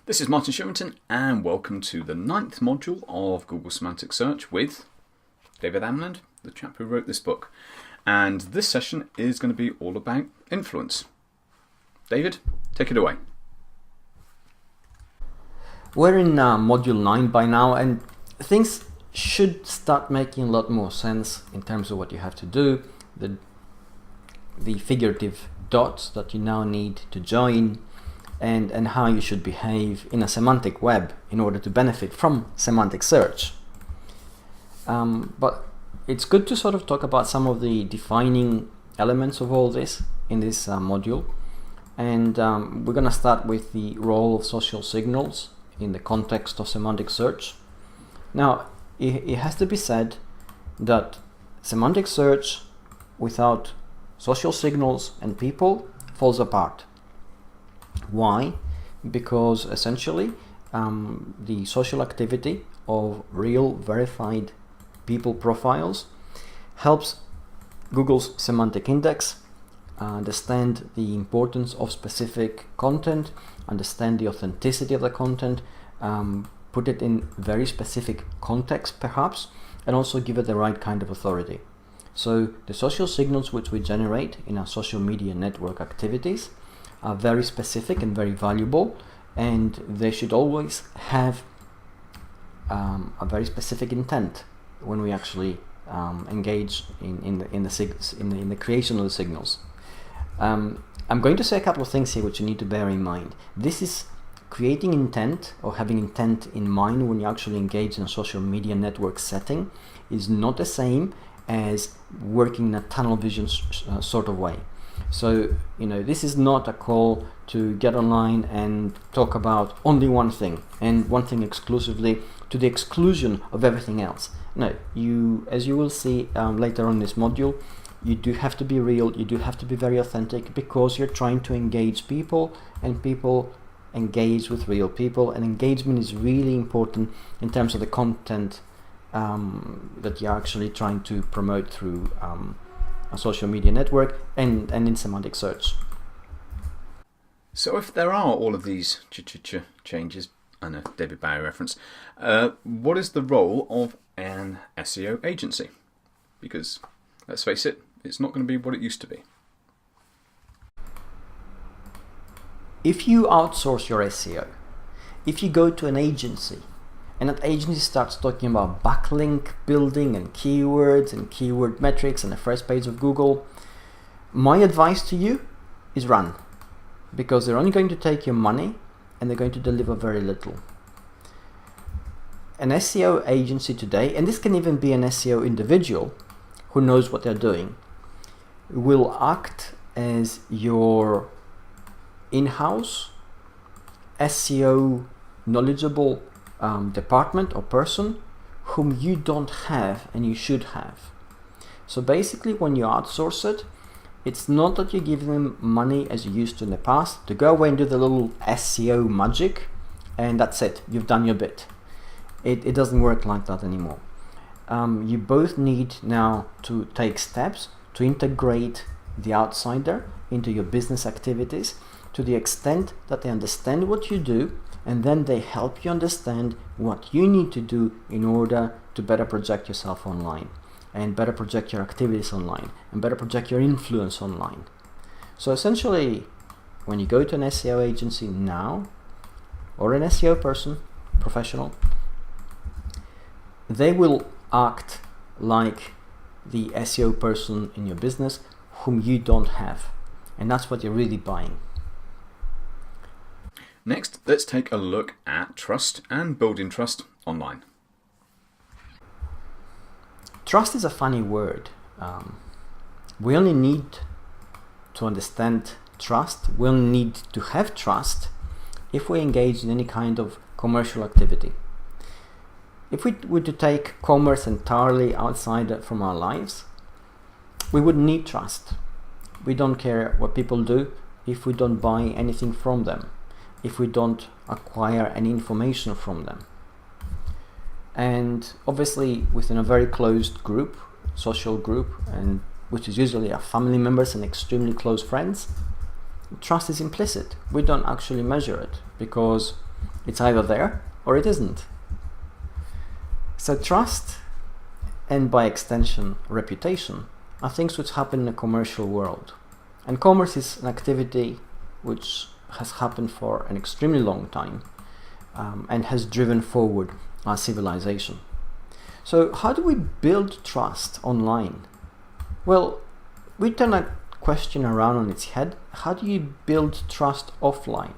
This is Martin Shivington and welcome to the 9th module of Google Semantic Search with David Amland, the chap who wrote this book. And this session is going to be all about influence. David, take it away. We're in module 9 by now, and things should start making a lot more sense in terms of what you have to do, the figurative dots that you now need to join, and how you should behave in a semantic web in order to benefit from semantic search. But it's good to sort of talk about some of the defining elements of all this in this module. And we're going to start with the role of social signals in the context of semantic search. Now, it has to be said that semantic search without social signals and people falls apart. Why? Because essentially the social activity of real verified people profiles helps Google's semantic index understand the importance of specific content, understand the authenticity of the content, put it in very specific context perhaps, and also give it the right kind of authority. So the social signals which we generate in our social media network activities are very specific and very valuable, and they should always have a very specific intent when we actually engage in the creation of the signals. I'm going to say a couple of things here which you need to bear in mind. This is creating intent or having intent in mind when you actually engage in a social media network setting is not the same as working in a tunnel vision sort of way. So, this is not a call to get online and talk about only one thing and one thing exclusively to the exclusion of everything else. No, as you will see later on in this module, you do have to be real, you do have to be very authentic, because you're trying to engage people, and people engage with real people, and engagement is really important in terms of the content that you're actually trying to promote through a social media network and in semantic search. So if there are all of these changes, and a David Bowie reference, what is the role of an SEO agency? Because, let's face it, it's not going to be what it used to be. If you outsource your SEO, if you go to an agency, and that agency starts talking about backlink building and keywords and keyword metrics and the first page of Google, my advice to you is run, because they're only going to take your money and they're going to deliver very little. An SEO agency today, and this can even be an SEO individual who knows what they're doing, will act as your in-house SEO knowledgeable department or person whom you don't have and you should have. So basically, when you outsource it, it's not that you give them money as you used to in the past to go away and do the little SEO magic and that's it, you've done your bit. It doesn't work like that anymore. You both need now to take steps to integrate the outsider into your business activities to the extent that they understand what you do, and then they help you understand what you need to do in order to better project yourself online, and better project your activities online, and better project your influence online. So essentially, when you go to an SEO agency now, or an SEO person, professional, they will act like the SEO person in your business whom you don't have, and that's what you're really buying. Next, let's take a look at trust and building trust online. Trust is a funny word. We only need to understand trust, we only need to have trust if we engage in any kind of commercial activity. If we were to take commerce entirely outside from our lives, we wouldn't need trust. We don't care what people do if we don't buy anything from them, if we don't acquire any information from them. And obviously within a very closed group, social group, and which is usually our family members and extremely close friends, trust is implicit. We don't actually measure it because It's either there or it isn't. So trust, and by extension reputation, are things which happen in a commercial world. And commerce is an activity which has happened for an extremely long time and has driven forward our civilization. So how do we build trust online? Well, we turn that question around on its head. How do you build trust offline?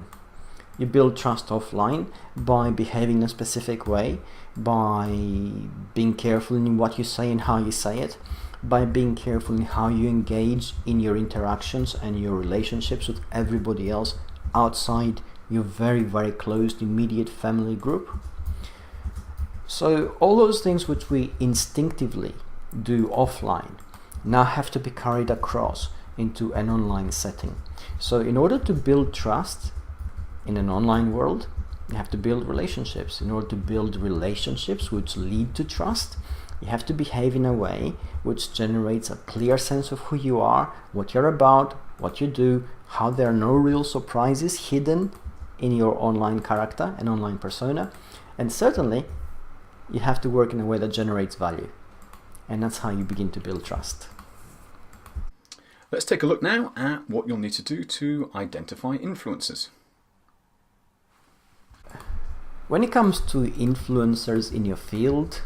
You build trust offline by behaving in a specific way, by being careful in what you say and how you say it, by being careful in how you engage in your interactions and your relationships with everybody else outside your very, very close immediate family group. So all those things which we instinctively do offline now have to be carried across into an online setting. So in order to build trust in an online world, you have to build relationships. In order to build relationships which lead to trust, you have to behave in a way which generates a clear sense of who you are, what you're about, what you do, how there are no real surprises hidden in your online character and online persona. And certainly, you have to work in a way that generates value. And that's how you begin to build trust. Let's take a look now at what you'll need to do to identify influencers. When it comes to influencers in your field,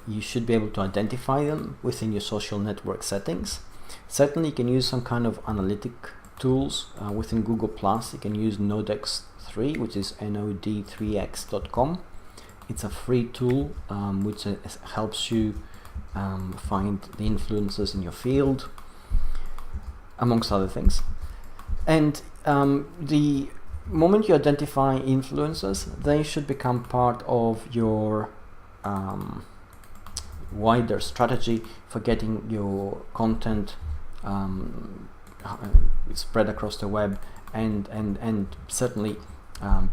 you should be able to identify them within your social network settings. Certainly you can use some kind of analytic tools within Google+. You can use Nodex3, which is nod3x.com. It's a free tool which helps you find the influencers in your field, amongst other things. And the moment you identify influencers, they should become part of your wider strategy for getting your content spread across the web and certainly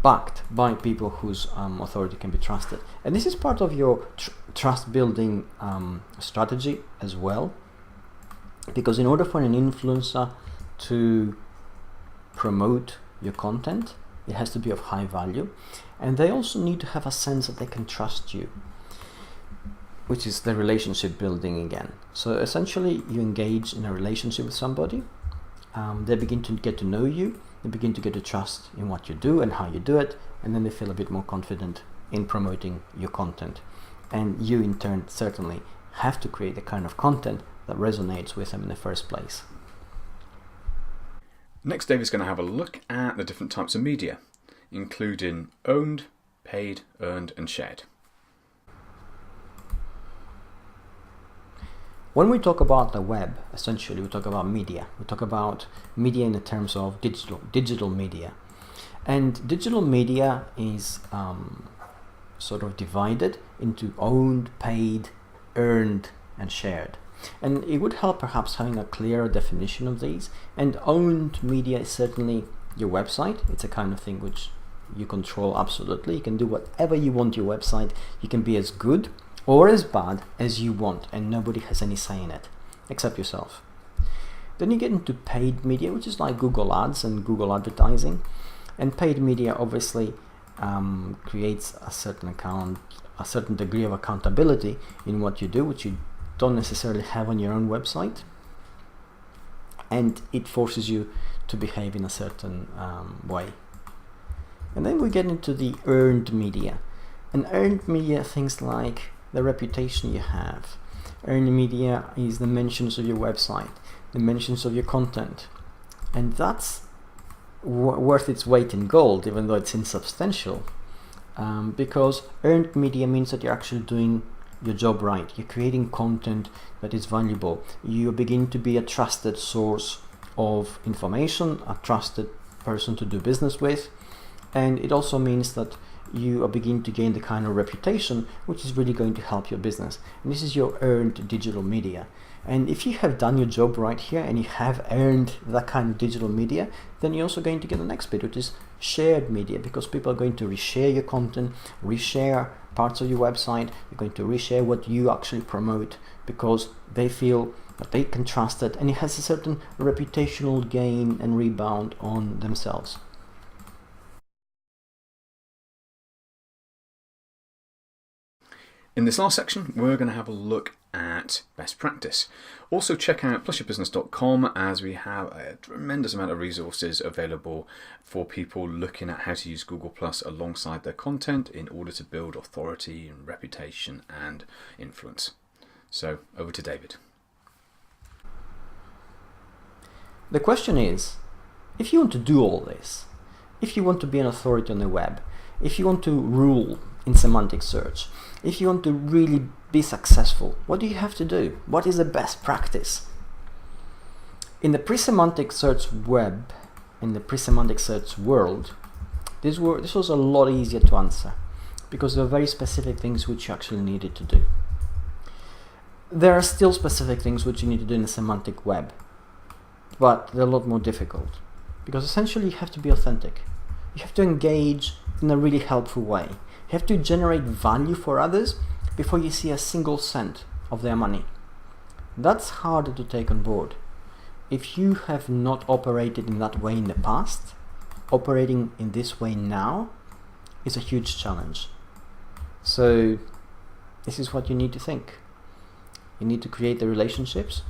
backed by people whose authority can be trusted. And this is part of your trust building strategy as well, because in order for an influencer to promote your content, it has to be of high value, and they also need to have a sense that they can trust you, which is the relationship building again. So essentially you engage in a relationship with somebody, they begin to get to know you, they begin to get to trust in what you do and how you do it, and then they feel a bit more confident in promoting your content. And you in turn certainly have to create the kind of content that resonates with them in the first place. Next, Dave is going to have a look at the different types of media, including owned, paid, earned, and shared. When we talk about the web, essentially we talk about media. We talk about media in the terms of digital media. And digital media is sort of divided into owned, paid, earned, and shared. And it would help perhaps having a clearer definition of these. And owned media is certainly your website. It's a kind of thing which you control absolutely. You can do whatever you want your website. You can be as good or as bad as you want, and nobody has any say in it except yourself. Then you get into paid media, which is like Google Ads and Google advertising. And paid media obviously creates a certain degree of accountability in what you do, which you don't necessarily have on your own website, and it forces you to behave in a certain way. And then we get into the earned media. And earned media, things like the reputation you have. Earned media is the mentions of your website, the mentions of your content, and that's worth its weight in gold, even though it's insubstantial, because earned media means that you're actually doing your job right. You're creating content that is valuable. You begin to be a trusted source of information, a trusted person to do business with, and it also means that you are beginning to gain the kind of reputation which is really going to help your business. And this is your earned digital media. And if you have done your job right here and you have earned that kind of digital media, then you're also going to get the next bit, which is shared media, because people are going to reshare your content, reshare parts of your website, they're going to reshare what you actually promote because they feel that they can trust it, and it has a certain reputational gain and rebound on themselves. In this last section, we're going to have a look at best practice. Also check out plusyourbusiness.com, as we have a tremendous amount of resources available for people looking at how to use Google Plus alongside their content in order to build authority and reputation and influence. So over to David. The question is, if you want to do all this, if you want to be an authority on the web, if you want to rule in semantic search, if you want to really be successful, what do you have to do? What is the best practice? In the pre-semantic search web, in the pre-semantic search world, this was a lot easier to answer because there were very specific things which you actually needed to do. There are still specific things which you need to do in the semantic web, but they're a lot more difficult because essentially you have to be authentic. You have to engage in a really helpful way. You have to generate value for others before you see a single cent of their money. That's harder to take on board. If you have not operated in that way in the past, operating in this way now is a huge challenge. So this is what you need to think. You need to create the relationships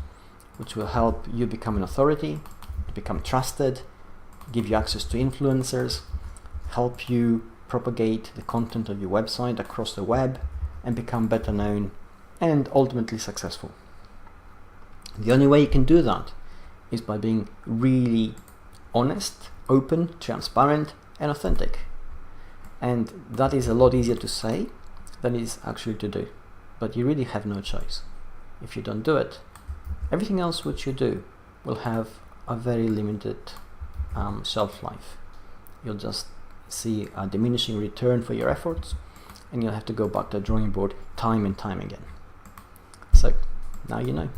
which will help you become an authority, become trusted, give you access to influencers, help you propagate the content of your website across the web and become better known and ultimately successful. The only way you can do that is by being really honest, open, transparent and authentic. And that is a lot easier to say than it is actually to do. But you really have no choice. If you don't do it, everything else which you do will have a very limited shelf life. You'll just see a diminishing return for your efforts and you'll have to go back to the drawing board time and time again. So now you know.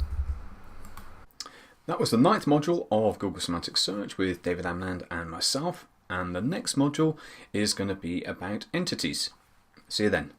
That was the 9th module of Google Semantic Search with David Amland and myself, and the next module is going to be about entities. See you then.